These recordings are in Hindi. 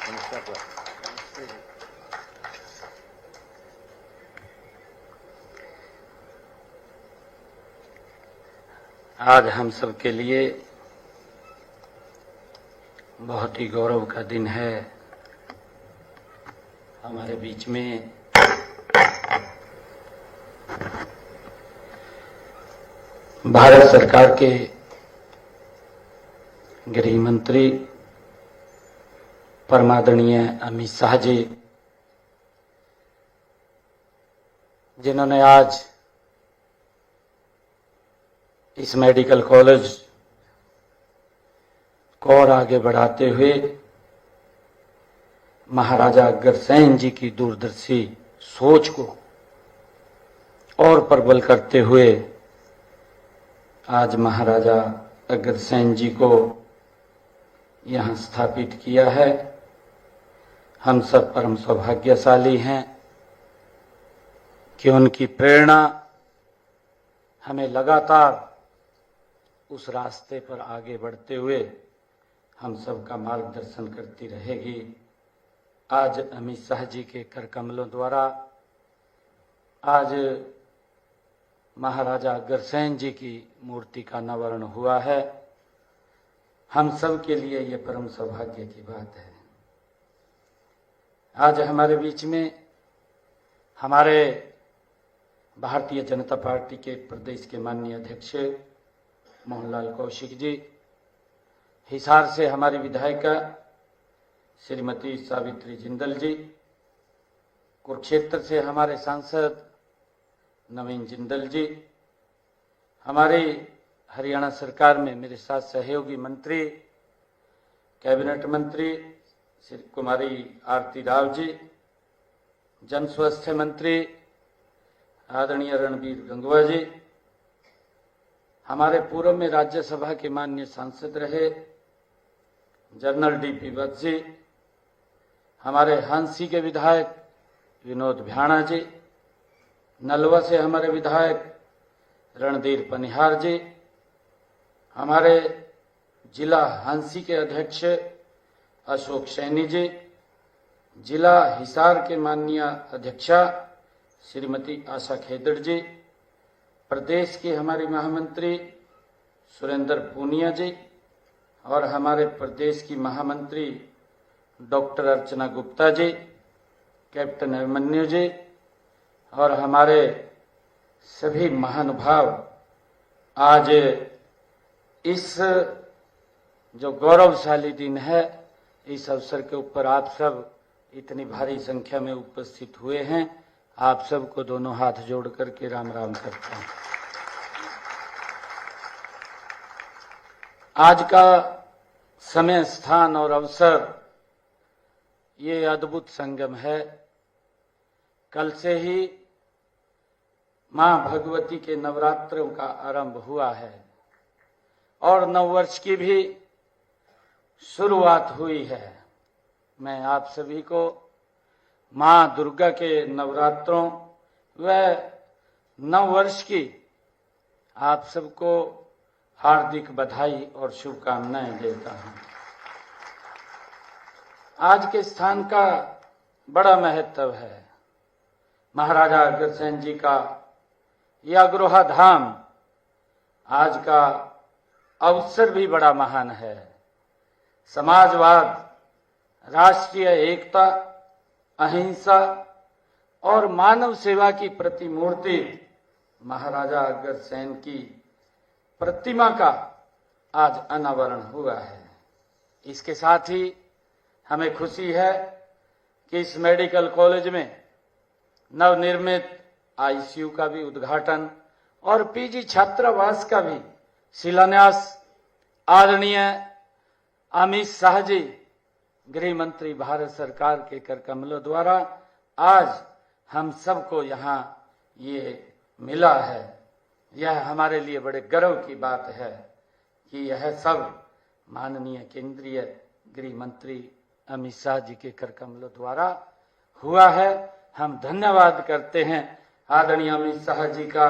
आज हम सब के लिए बहुत ही गौरव का दिन है। हमारे बीच में भारत सरकार के गृह मंत्री परमादरणीय अमित शाह जी, जिन्होंने आज इस मेडिकल कॉलेज को और आगे बढ़ाते हुए महाराजा अग्रसेन जी की दूरदर्शी सोच को और प्रबल करते हुए आज महाराजा अग्रसेन जी को यहां स्थापित किया है। हम सब परम सौभाग्यशाली हैं कि उनकी प्रेरणा हमें लगातार उस रास्ते पर आगे बढ़ते हुए हम सबका मार्गदर्शन करती रहेगी। आज अमित शाह जी के कर कमलों द्वारा आज महाराजा अग्रसेन जी की मूर्ति का अनावरण हुआ है। हम सब के लिए ये परम सौभाग्य की बात है। आज हमारे बीच में हमारे भारतीय जनता पार्टी के प्रदेश के माननीय अध्यक्ष मोहनलाल कौशिक जी, हिसार से हमारी विधायिका श्रीमती सावित्री जिंदल जी, कुरुक्षेत्र से हमारे सांसद नवीन जिंदल जी, हमारी हरियाणा सरकार में मेरे साथ सहयोगी मंत्री कैबिनेट मंत्री श्री कुमारी आरती राव जी, जन स्वास्थ्य मंत्री आदरणीय रणबीर गंगवा जी, हमारे पूर्व में राज्यसभा के माननीय सांसद रहे जनरल डीपी वत्स जी, हमारे हांसी के विधायक विनोद भ्याणा जी, नलवा से हमारे विधायक रणधीर पनिहार जी, हमारे जिला हांसी के अध्यक्ष अशोक सैनी जी, जिला हिसार के माननीय अध्यक्षा श्रीमती आशा खेदड़ जी, प्रदेश के हमारी महामंत्री सुरेंद्र पूनिया जी और हमारे प्रदेश की महामंत्री डॉक्टर अर्चना गुप्ता जी, कैप्टन अभिमन्यु जी और हमारे सभी महानुभाव आज इस जो गौरवशाली दिन है, इस अवसर के ऊपर आप सब इतनी भारी संख्या में उपस्थित हुए हैं। आप सबको दोनों हाथ जोड़ करके राम राम करता हूं। आज का समय, स्थान और अवसर ये अद्भुत संगम है। कल से ही मां भगवती के नवरात्रों का आरंभ हुआ है और नववर्ष की भी शुरुआत हुई है। मैं आप सभी को मां दुर्गा के नवरात्रों व नववर्ष की आप सबको हार्दिक बधाई और शुभकामनाएं देता हूं। आज के स्थान का बड़ा महत्व है। महाराजा अग्रसेन जी का यह अग्रोहा धाम आज का अवसर भी बड़ा महान है। समाजवाद, राष्ट्रीय एकता, अहिंसा और मानव सेवा की प्रतिमूर्ति महाराजा अग्रसेन की प्रतिमा का आज अनावरण हुआ है। इसके साथ ही हमें खुशी है कि इस मेडिकल कॉलेज में नवनिर्मित आईसीयू का भी उद्घाटन और पीजी छात्रावास का भी शिलान्यास आदरणीय अमित शाह जी, गृह मंत्री भारत सरकार के कर कमलों द्वारा आज हम सबको यहाँ ये मिला है। यह हमारे लिए बड़े गर्व की बात है कि यह सब माननीय केंद्रीय गृह मंत्री अमित शाह जी के कर कमलों द्वारा हुआ है। हम धन्यवाद करते हैं आदरणीय अमित शाह जी का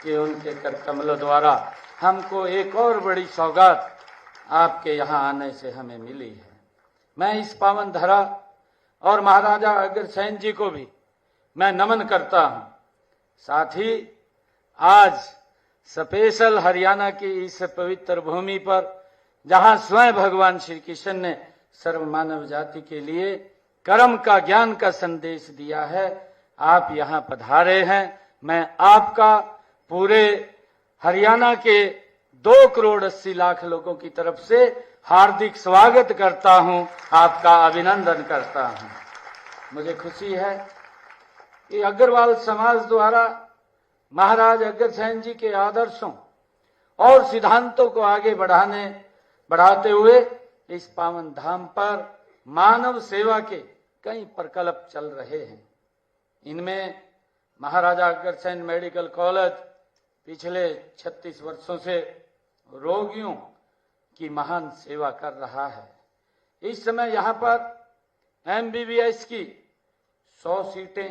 कि उनके कर कमलों द्वारा हमको एक और बड़ी सौगात आपके यहाँ आने से हमें मिली है। मैं इस पावन धरा और महाराजा अग्रसेन जी को भी मैं नमन करता हूं। साथ ही आज स्पेशल हरियाणा की इस पवित्र भूमि पर जहां स्वयं भगवान श्री कृष्ण ने सर्व मानव जाति के लिए कर्म का ज्ञान का संदेश दिया है, आप यहां पधारे हैं। मैं आपका पूरे हरियाणा के 2 करोड़ 80 लाख लोगों की तरफ से हार्दिक स्वागत करता हूं, आपका अभिनंदन करता हूं। मुझे खुशी है कि अग्रवाल समाज द्वारा महाराज अग्रसेन जी के आदर्शों और सिद्धांतों को आगे बढ़ाते हुए इस पावन धाम पर मानव सेवा के कई प्रकल्प चल रहे हैं। इनमें महाराजा अग्रसेन मेडिकल कॉलेज पिछले 36 वर्षों से रोगियों की महान सेवा कर रहा है। इस समय यहाँ पर MBBS की 100 सीटें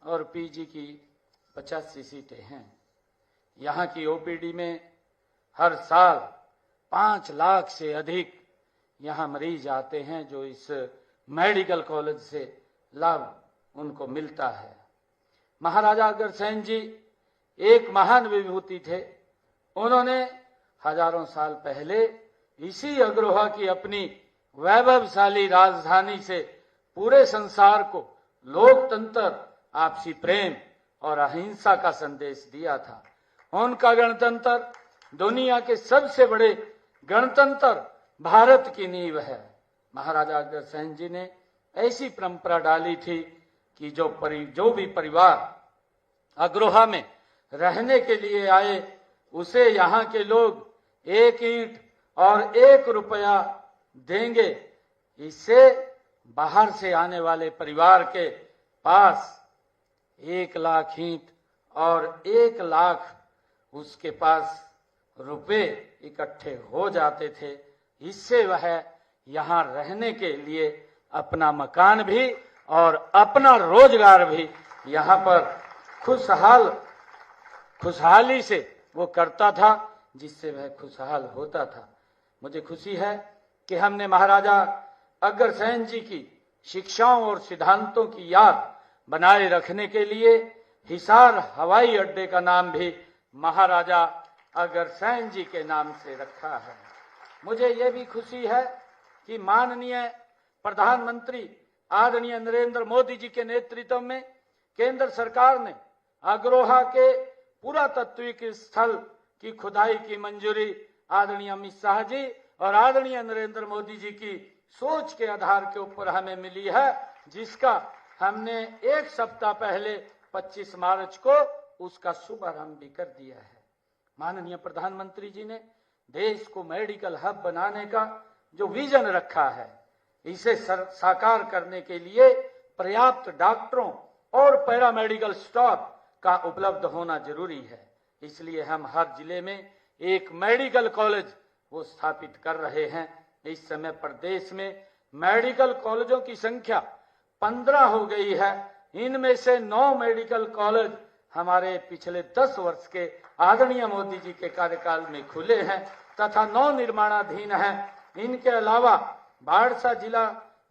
और PG की 85 सीटें हैं। यहाँ की OPD में हर साल 5 लाख से अधिक यहाँ मरीज आते हैं, जो इस मेडिकल कॉलेज से लाभ उनको मिलता है। महाराजा अग्रसेन जी एक महान विभूति थे। उन्होंने हजारों साल पहले इसी अग्रोहा की अपनी वैभवशाली राजधानी से पूरे संसार को लोकतंत्र, आपसी प्रेम और अहिंसा का संदेश दिया था। उनका गणतंत्र दुनिया के सबसे बड़े गणतंत्र भारत की नींव है। महाराजा अग्रसेन जी ने ऐसी परंपरा डाली थी कि जो भी परिवार अग्रोहा में रहने के लिए आए, उसे यहाँ के लोग 1 ईंट और 1 रुपया देंगे। इससे बाहर से आने वाले परिवार के पास 1 लाख ईंट और 1 लाख उसके पास रुपए इकट्ठे हो जाते थे। इससे वह यहाँ रहने के लिए अपना मकान भी और अपना रोजगार भी यहाँ पर खुशहाली से वो करता था, जिससे वह खुशहाल होता था। मुझे खुशी है कि हमने महाराजा अग्रसेन जी की शिक्षाओं और सिद्धांतों की याद बनाए रखने के लिए हिसार हवाई अड्डे का नाम भी महाराजा अग्रसेन जी के नाम से रखा है। मुझे ये भी खुशी है कि माननीय प्रधानमंत्री आदरणीय नरेंद्र मोदी जी के नेतृत्व में केंद्र सरकार ने अग्रोहा के पुरातत्विक स्थल की खुदाई की मंजूरी आदरणीय अमित शाह जी और आदरणीय नरेंद्र मोदी जी की सोच के आधार के ऊपर हमें मिली है, जिसका हमने 1 सप्ताह पहले 25 मार्च को उसका शुभारंभ भी कर दिया है। माननीय प्रधानमंत्री जी ने देश को मेडिकल हब बनाने का जो विजन रखा है, इसे साकार करने के लिए पर्याप्त डॉक्टरों और पैरामेडिकल स्टाफ का उपलब्ध होना जरूरी है। इसलिए हम हर जिले में एक मेडिकल कॉलेज वो स्थापित कर रहे हैं। इस समय प्रदेश में मेडिकल कॉलेजों की संख्या 15 हो गई है। इनमें से 9 मेडिकल कॉलेज हमारे पिछले 10 वर्ष के आदरणीय मोदी जी के कार्यकाल में खुले हैं तथा 9 निर्माणाधीन हैं। इनके अलावा बाड़सा जिला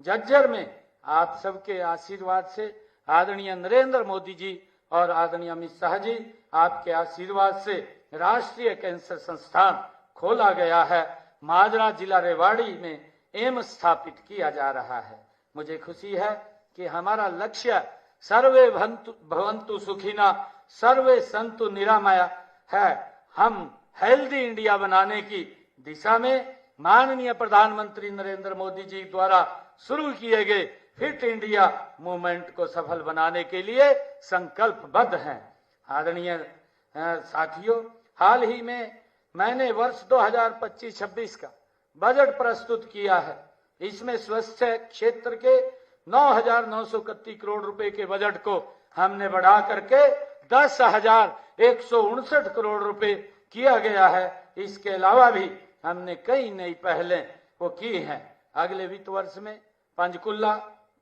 झज्जर में आप सबके आशीर्वाद से आदरणीय नरेंद्र मोदी जी और आदरणीय अमित शाह जी आपके आशीर्वाद से राष्ट्रीय कैंसर संस्थान खोला गया है। माजरा जिला रेवाड़ी में एम्स स्थापित किया जा रहा है। मुझे खुशी है कि हमारा लक्ष्य सर्वे भवन्तु सुखिना सर्वे संतु निरामया है। हम हेल्दी इंडिया बनाने की दिशा में माननीय प्रधानमंत्री नरेंद्र मोदी जी द्वारा शुरू किए गए फिट इंडिया मूवमेंट को सफल बनाने के लिए संकल्पबद्ध हैं। आदरणीय साथियों, हाल ही में मैंने वर्ष 2025-26 का बजट प्रस्तुत किया है। इसमें स्वास्थ्य क्षेत्र के 9,931 करोड़ रुपए के बजट को हमने बढ़ा करके 10,159 करोड़ रुपए किया गया है। इसके अलावा भी हमने कई नई पहलें वो की हैं। अगले वित्त वर्ष में पंचकुला,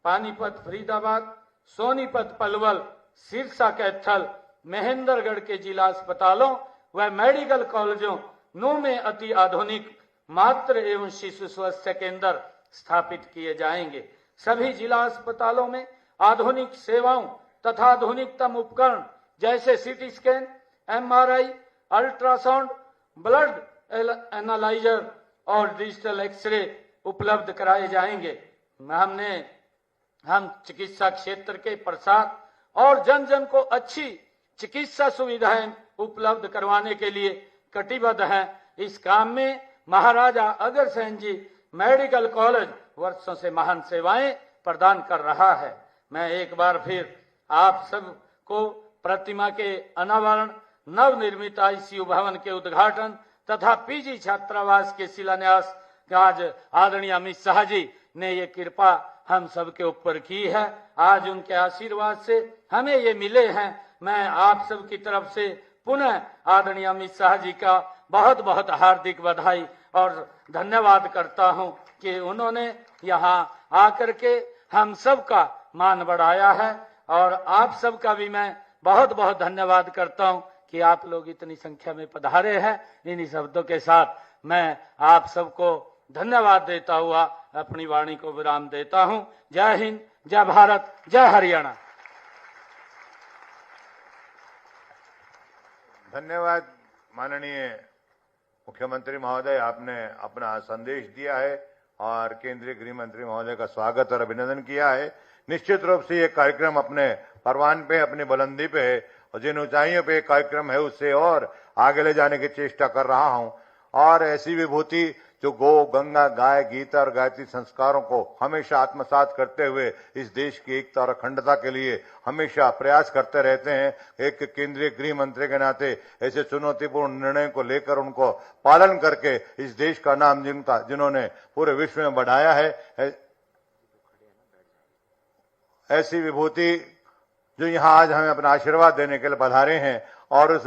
पानीपत, फरीदाबाद, सोनीपत, पलवल, सिरसा, कैथल, महेंद्रगढ़ के जिला अस्पतालों व मेडिकल कॉलेजों नू में अति आधुनिक मातृ एवं शिशु स्वास्थ्य केंद्र स्थापित किए जाएंगे। सभी जिला अस्पतालों में आधुनिक सेवाओं तथा आधुनिकतम उपकरण जैसे CT scan, MRI, ultrasound, blood analyser और डिजिटल एक्सरे उपलब्ध कराए जाएंगे। हम चिकित्सा क्षेत्र के प्रसार और जन जन को अच्छी चिकित्सा सुविधाएं उपलब्ध करवाने के लिए कटिबद्ध हैं। इस काम में महाराजा अग्रसेन जी मेडिकल कॉलेज वर्षों से महान सेवाएं प्रदान कर रहा है। मैं एक बार फिर आप सबको प्रतिमा के अनावरण, नवनिर्मित आईसीयू भवन के उद्घाटन तथा पीजी छात्रावास के शिलान्यास आज आदरणीय अमित शाह जी ने ये कृपा हम सबके ऊपर की है। आज उनके आशीर्वाद से हमें ये मिले हैं। मैं आप सब की तरफ से पुनः आदरणीय अमित शाह जी का बहुत बहुत हार्दिक बधाई और धन्यवाद करता हूं कि उन्होंने यहाँ आकर के हम सब का मान बढ़ाया है। और आप सब का भी मैं बहुत बहुत धन्यवाद करता हूं कि आप लोग इतनी संख्या में पधारे हैं। इन्हीं शब्दों के साथ मैं आप सबको धन्यवाद देता हुआ अपनी वाणी को विराम देता हूं। जय हिंद, जय भारत, जय हरियाणा। धन्यवाद माननीय मुख्यमंत्री महोदय, आपने अपना संदेश दिया है और केंद्रीय गृह मंत्री महोदय का स्वागत और अभिनंदन किया है। निश्चित रूप से ये कार्यक्रम अपने परवान पे, अपनी बुलंदी पे है और जिन ऊंचाइयों पे कार्यक्रम है उससे और आगे ले जाने की चेष्टा कर रहा हूं। और ऐसी विभूति जो गो, गंगा, गाय, गीता और गायत्री संस्कारों को हमेशा आत्मसात करते हुए इस देश की एकता और अखंडता के लिए हमेशा प्रयास करते रहते हैं, एक केंद्रीय गृह मंत्री के नाते ऐसे चुनौतीपूर्ण निर्णय को लेकर उनको पालन करके इस देश का नाम जिन्होंने पूरे विश्व में बढ़ाया है, ऐसी विभूति जो यहाँ आज हमें अपना आशीर्वाद देने के लिए पधारे हैं और उस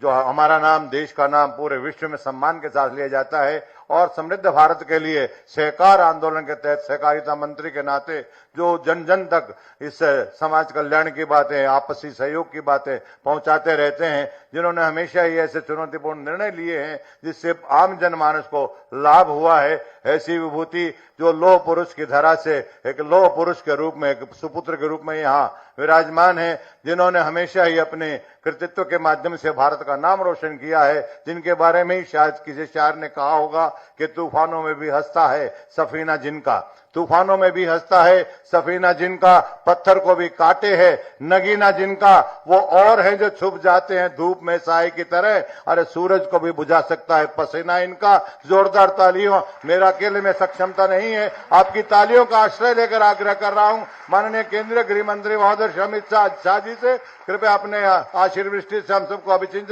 जो हमारा नाम, देश का नाम पूरे विश्व में सम्मान के साथ लिया जाता है और समृद्ध भारत के लिए सहकार आंदोलन के तहत सहकारिता मंत्री के नाते जो जन जन तक इस समाज कल्याण की बातें, आपसी सहयोग की बातें पहुंचाते रहते हैं, जिन्होंने हमेशा ही ऐसे चुनौतीपूर्ण निर्णय लिए हैं जिससे आम जनमानस को लाभ हुआ है, ऐसी विभूति जो लौह पुरुष की धरा से एक लौह पुरुष के रूप में, एक सुपुत्र के रूप में यहाँ विराजमान है, जिन्होंने हमेशा ही अपने कृतित्व के माध्यम से भारत का नाम रोशन किया है, जिनके बारे में ही शायद किसी शायर ने कहा होगा कि तूफानों में भी हंसता है सफीना जिनका, तूफानों में भी हंसता है सफीना जिनका, पत्थर को भी काटे है नगीना जिनका, वो और है जो छुप जाते हैं धूप में साए की तरह, अरे सूरज को भी बुझा सकता है पसीना इनका। जोरदार तालियों, मेरा अकेले में सक्षमता नहीं है, आपकी तालियों का आश्रय लेकर आग्रह कर रहा हूं माननीय केंद्रीय गृह मंत्री महोदय अमित शाह जी से कृपया अपने आशीर्वृष्टि से हम सबको अभिचिंतित